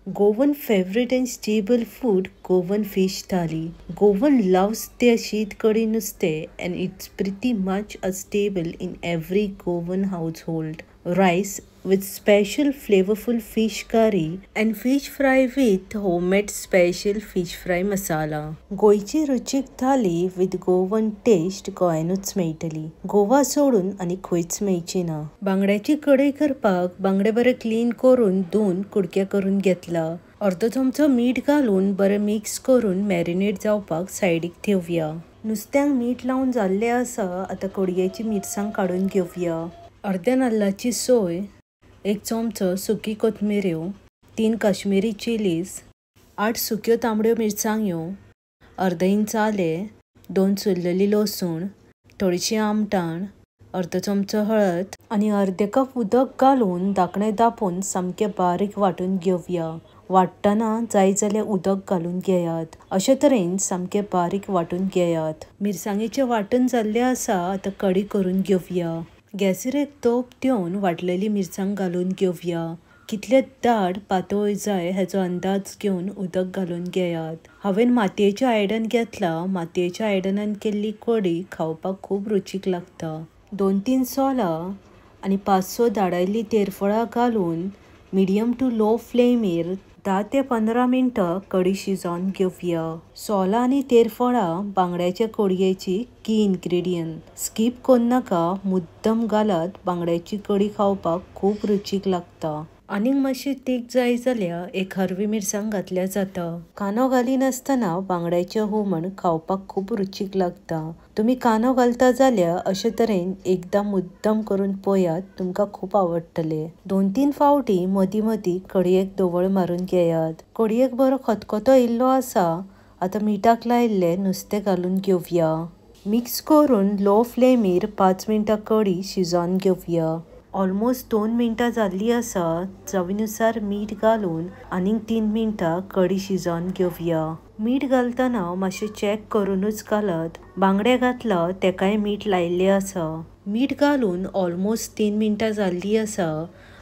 Goan favorite and staple food, Goan fish thali. Goan loves their sheet curry nuste and it's pretty much a staple in every Goan household. Rice with special flavorful fish curry and fish fry with homemade special fish fry masala. गोयची रुचीक थाली with Goan taste गोंयानूच मेळटली. गोवा सोडून आनी खंयच मेळची ना. बांगड्याची कढई करपाक बांगडे बरे क्लीन करून धुवन कुडक्या करून घेतला. अर्दो चमचो मीठ घालून बरे मिक्स करून मॅरिनेट जावपाक सायडीक ठेवया. नुस्त्यांक मीठ लावन जाल्ले आसा. आता कडयेची मिरसांग काडून घेवया. अर्ध्या नाल्लाची सोय, एक चमचो सुकी कोथमिऱ्यो, 3 काश्मीरी चिलीज, 8 सुक्यो तांबड्यो मिरसांग्यो, अर्द इंच आलें, 2 सोललेली लसूण, थोडीशी आमटाण, अर्दो चमचो हळद आनी अर्दे कप उदक घालून धाकणें धापून सामकें बारीक वांटून घेवया. वाट्टना जाय जाल्यार उदक घालून घेयात. अशे तरेन सामकें बारीक वांटून घेयात. मिरसांगेचें वांटून जाल्लें आसा. आतां कढी करून घेवया. गॅसीर एक तोप दिवन वाटलेली मिरसांग घालून घेवया. कितले दाट पातळ जाय हाचो अंदाज घेवन उदक घालून घेयात. हांवें मातयेचें आयदन घेतलां. मातयेच्या आयदनान केल्ली कढी खावपाक खूब रुचीक लागता. 2-3 सोलां आनी 5-6 धाडायल्लीं तेरफळां घालून मिडियम टू लो फ्लेमीर 10 ते 15 मिनटां कढी शिजोवन घेवया. सोलां आनी तेरफळां बांगड्याच्या कढयेची की इन्ग्रेडियंट. स्कीप करूं नाका. मुद्दम घालात. बांगड्याची कढी खावपाक खूब रुचीक लागता. आनीक मातशी तीख जाय जाल्यार एक हरवी मिरसांग घातल्या जाता. कांदो घालिनासतना बांगड्याचें हुमण खावपाक खूब रुचीक लागता. तुमी कांदो घालता जाल्यार अशे तरेन एकदां मुद्दम करून पळयात. तुमकां खूब आवडटलें. 2-3 फावटी मदीं मदीं कढयेक धवळ मारून घेयात. कढयेक बरो खतखतो येयल्लो आसा. आतां मिठाक लायिल्लें नुस्तें घालून घेवया. मिक्स करून लो फ्लेमीर 5 मिनटां कढी शिजोवन घेवया. ऑलमोस्ट 2 मिनटां जाल्लीं आसा. चवीनुसार मीठ घालून आनीक 3 मिनटां कढी शिजोवन घेवया. मीठ घालतना मातशें चॅक करूनच घालात. बांगडे घातला तेकाय मीठ लायिल्लें आसा. मीठ घालून ऑलमोस्ट 3 मिनटां जाल्लीं आसा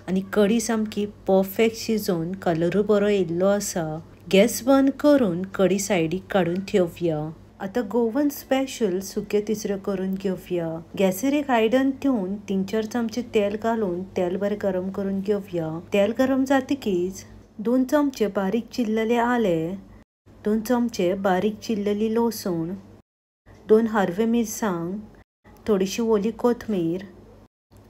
आनी कढी सामकी परफेक्ट शिजोवन कलरूय बरो येयल्लो आसा. गॅस बंद करून कढी सायडीक काडून ठेवया. आता गोवन स्पेशल सुक्यो तिसऱ्यो करून घेवया. गॅसीर एक आयदन ठेवून 3-4 चमचे तेल घालून तेल बरें गरम करून घेवया. तेल गरम जातकीच 2 चमचे बारीक चिरलेले आलें, 2 चमचे बारीक चिरलेली लसूण, 2 हरवे मिरसांग, थोडीशी ओली कोथमीर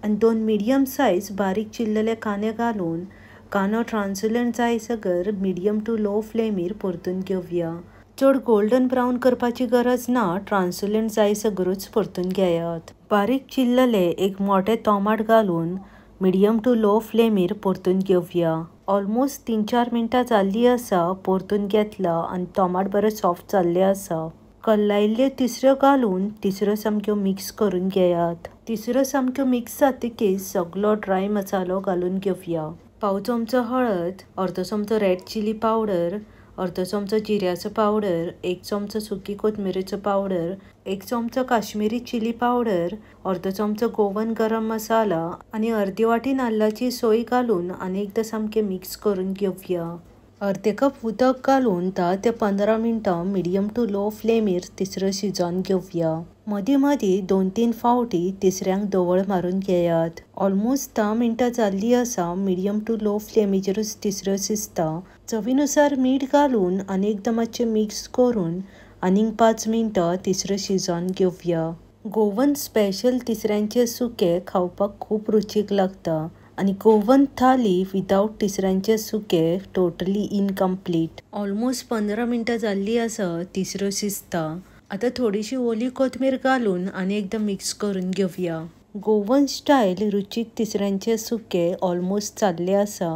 आनी 2 मिडियम सायज बारीक चिरलेले कांदे घालून कांदो ट्रान्सलंट जायसर मिडियम टू लो फ्लेमीर परतून घेवया. चड गोल्डन ब्रावन करपाची गरज ना. ट्रान्सलंट जायसरूच परतून घेयात. बारीक चिरलेले एक मोठे टोमाट घालून मिडियम टू लो फ्लेमीर परतून घेवया. ऑलमोस्ट 3-4 मिनटां जाल्लीं आसा. परतून घेतला आनी टोमाट बरें सॉफ्ट जाल्लें आसा. कल्लायिल्ल्यो तिसऱ्यो घालून तिसऱ्यो सामक्यो मिक्स करून घेयात. तिसऱ्यो सामक्यो मिक्स जातकीच सगळो ड्राय मसालो घालून घेवया. पाव चमचो हळद, अर्दो चमचो रेड चिली पावडर, अर्दो चमचो जिऱ्याचो पावडर, 1 चमचो सुकी कोथमिरेचो पावडर, 1 चमचो काश्मीरी चिली पावडर, अर्दो चमचो गोवन गरम मसाला आनी अर्दी वाटी नाल्लाची सोय घालून आनी एकदां सामकें मिक्स करून घेवया. अर्दे कप उदक घालून 10 ते 15 मिनटां मिडियम टू लो फ्लेमीर तिसऱ्यो शिजोवन घेवया. मदीं मदीं 2-3 फावटी तिसऱ्यांक धवळ मारून घेयात. ऑलमोस्ट 10 मिनटां जाल्लीं आसा. मिडियम टू लो फ्लेमीचेरूच तिसऱ्यो शिजता. चवीनुसार मीठ घालून आनी एकदां मातशें मिक्स करून आनीक 5 मिनटां तिसऱ्यो शिजोवन घेवया. गोवन स्पेशल तिसऱ्यांचें सुकें खावपाक खूब रुचीक लागता आनी गोवन थाली विदाउट तिसऱ्यांचें सुकें टोटली इनकम्प्लीट. ऑलमोस्ट 15 मिनटां जाल्लीं आसा. तिसऱ्यो शिजता. आतां थोडीशी ओली कोथमीर घालून आनी एकदां मिक्स करून घेवया. गोवन स्टायल रुचीक तिसऱ्यांचें सुकें ऑलमोस्ट जाल्लें आसा.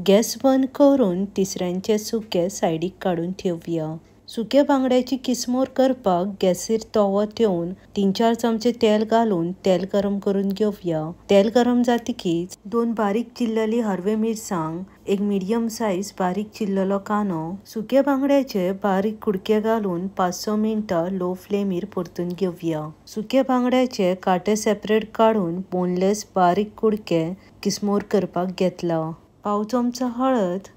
गॅस बंद करून तिसऱ्यांचें सुकें सायडीक काडून ठेवया. सुक्या बांगड्याची किसमूर करपाक गॅसीर तवो ठेवून 3-4 चमचे तेल घालून तेल गरम करून घेवया. तेल गरम जातकीच 2 बारीक चिरलेली हरवे मिरसांग, एक मिडियम सायज बारीक चिरलेलो कांदो, सुक्या बांगड्याचे बारीक कुडके घालून 5-6 मिनटां लो फ्लेमीर परतून घेवया. सुक्या बांगड्याचे कांटे सेपरेट काडून बोनलेस बारीक कुडके किसमूर करपाक घेतला. पाव चमचो हळद,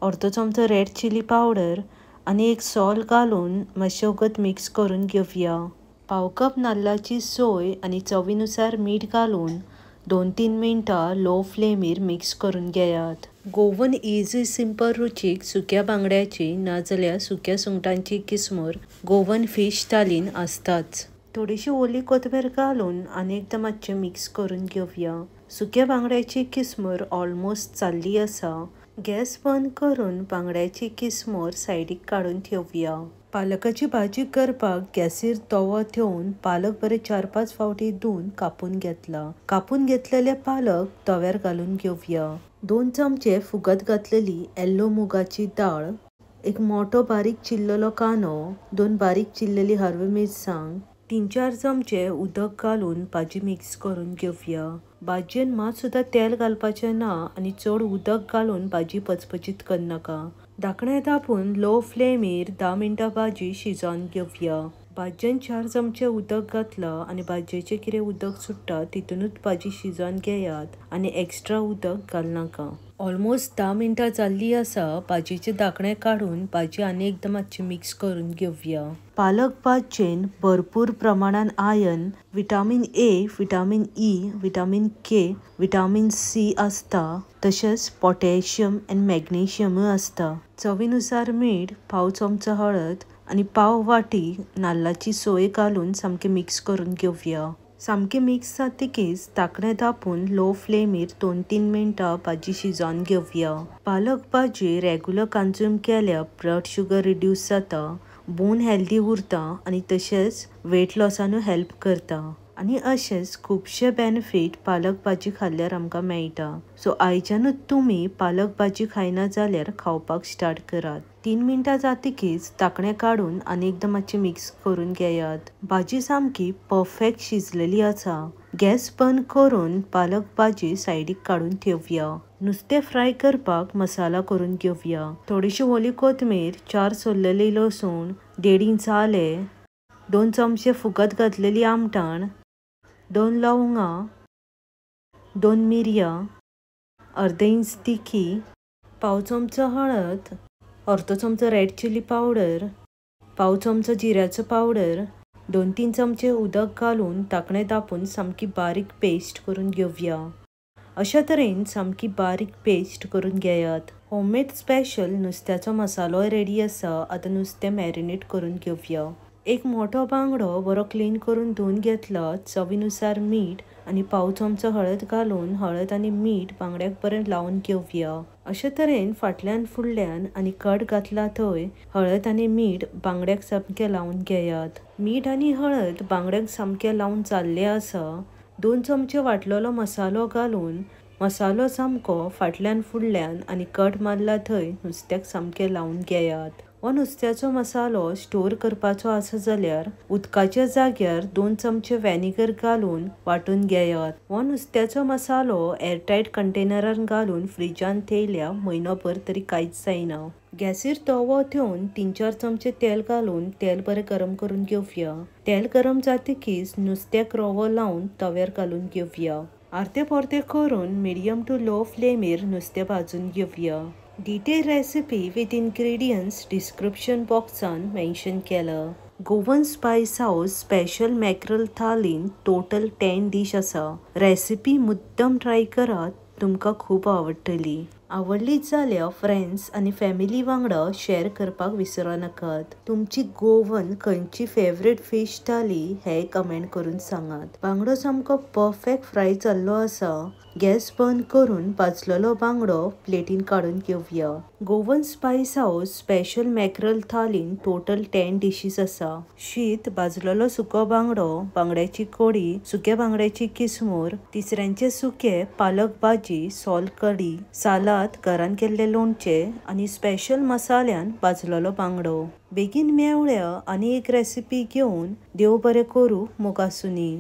अर्दो चमचो रेड चिली पावडर आणि एक सॉल्ट घालून मातशें वगत मिक्स करून घेवया. पाव कप नाल्लाची सोय आणि चवीनुसार मीठ घालून 2-3 मिनटां लो फ्लेमीर मिक्स करून घेयात. गोवन इझी सिंपल रुचीक सुक्या बांगड्याची नाजाल्यार सुक्या सुंगटांची किसमूर गोवन फिश थालीन आसताच. थोडीशी ओली कोथमीर घालून एकदां मातशें मिक्स करून घेवया. सुक्या बांगड्याची किसमूर ऑलमोस्ट जाल्ली आसा. गॅस बंद करून बांगड्याची किसमूर सायडीक काडून ठेवया. पालकाची भाजी करपाक गॅसीर तवो ठेवून पालक बरे 4-5 फावटी धुवन कापून घेतला. कापून घेतलेले पालक तव्यार घालून घेवया. 2 चमचे फुगत घातलेली येल्लो मुगाची दाळ, एक मोठो बारीक चिल्ललो कांदो, 2 बारीक चिल्लली हरवी मिरसांग, 3-4 चमचे उदक घालून भाजी मिक्स करून घेवया. भाजयेन मात सुद्दां तेल घालपाचें ना आणि चड उदक घालून भाजी पचपचीत करनाका. धाकणें धापून लो फ्लेमीर 10 मिनटां भाजी शिजोवन घेवया. भाजयेन 4 चमचे उदक घातलां आणि भाजयेचें कितें उदक सुट्टा तितूनच भाजी शिजोवन घेयात आणि एक्स्ट्रा उदक घालनाका. ऑलमोस्ट 10 मिनटां जाल्ली आसा. भाजयेचें धाकणें काडून भाजी एकदां मातशी मिक्स करून घेवया. पालक भाजयेन भरपूर प्रमाणान iron, vitamin A, vitamin E, vitamin K, vitamin C आसता. तशेंच पोटॅशियम आणि मॅग्नेशियमूय आसता. चवीनुसार मीठ, पाव चमचो हळद आणि पाव वाटी नाल्लाची सोय घालून सामकें मिक्स करून घेवया. सामकें मिक्स जातकीच धाकणें धापून लो फ्लेमीर 2-3 मिनटां भाजी शिजोवन घेवया. पालक भाजी रेगुलर कन्ज्यूम केल्यार ब्लड शुगर रिड्यूस जाता, बोन हेल्दी उरता आणि तशेंच वेट लॉसानूय हेल्प करता. आणि अशेंच खुबशे बेनिफीट पालक भाजी खाल्ल्यार आमकां मेळटा. सो आयच्यानूच तुमी पालक भाजी खायना जाल्यार खावपाक स्टार्ट करात. 3 मिनटां जातकीच धाकणें काडून एकदां मातशें मिक्स करून घेयात. भाजी सामकी परफेक्ट शिजलेली आसा. गॅस बंद करून पालक भाजी सायडीक काडून ठेवया. नुस्तें फ्राय करपाक मसाला करून घेवया. थोडीशी ओली कोथमीर, 4 सोललेली लसूण, 1.5 इंच आलें, 2 चमचे फुगत घातलेली आमटाण, 2 लवंगां, 2 मिरयां, अर्दे इंच तिखी, पाव चमचो हळद, अर्दो चमचो रेड चिली पावडर, पाव चमचो जिऱ्याचो पावडर, 2-3 चमचे उदक घालून धाकणें धापून सामकी बारीक पेस्ट करून घेवया. अशा तरेन सामकी बारीक पेस्ट करून घेयात. होममेड स्पेशल नुस्त्याचो मसालोय रेडी आसा. आतां नुस्तें मॅरिनेट करून घेवया. एक मोठो बांगडो बरो क्लीन करून धुवन घेतला. चवीनुसार मीठ आणि पाव चमचो हळद घालून हळद आणि मीठ बांगड्याक बरें लावन घेवया. अशे तरेन फाटल्यान फुडल्यान आणि कट घातला थंय हळद आणि मीठ बांगड्याक सामकें लावन घेयात. मीठ आणि हळद बांगड्याक सामकें लावन जाल्लें आसा. 2 चमचे वाटलेलो मसालो घालून मसालो सामको फाटल्यान फुडल्यान आणि कट मारला थंय नुस्त्याक सामकें लावन घेयात. हो नुस्त्याचो मसालो स्टोर करपाचो आसा जाल्यार उदकाच्या जाग्यार 2 चमचे व्हिनेगर घालून वाटून घेयात. हो नुस्त्याचो मसालो एअरटाईट कंटेनरान घालून फ्रिजान थेयल्यार म्हयनोभर तरी कांयच जायना. गॅसीर तवो ठेवून 3-4 चमचे तेल घालून तेल बरें गरम करून घेवया. तेल गरम जातकीच नुस्त्याक रवो लावन तव्यार घालून घेवया. आर्ते परते करून मिडियम टू लो फ्लेमीर नुस्तें भाजून घेवया. Detail recipe with ingredients description बॉक्सान मेन्शन केला. Goan spice house special mackerel थालीन टोटल 10 डिश आसा. रेसिपी मुद्दम ट्राय करात, तुमकां खूब आवडटली. आवडलीच जाल्यार फ्रेंड्स आणि फॅमिली वांगडा शेअर करपाक विसरू नाकात. तुमची गोवन खंयची फेवरेट फिश थाली हें कमेंट करून सांगात. बांगडो सामको परफेक्ट फ्राय जाल्लो आसा. गॅस बंद करून भाजलेलो बांगडो प्लेटीन काडून घेवया. Goan spice house special mackerel थालीन टोटल 10 डिशीज आसा. शीत, भाजलेलो सुको बांगडो, बांगड्याची कढी, सुक्या बांगड्याची किसमूर, तिसऱ्यांचे सुके, पालक भाजी, सोल कढी, सालाद, घरान केल्ले लोणचें आणि स्पेशल मसाल्यान भाजलेलो बांगडो. बेगीन मेवळ्या आनी एक रेसिपी घेवन. देव बरें करूं. मोगासुनी.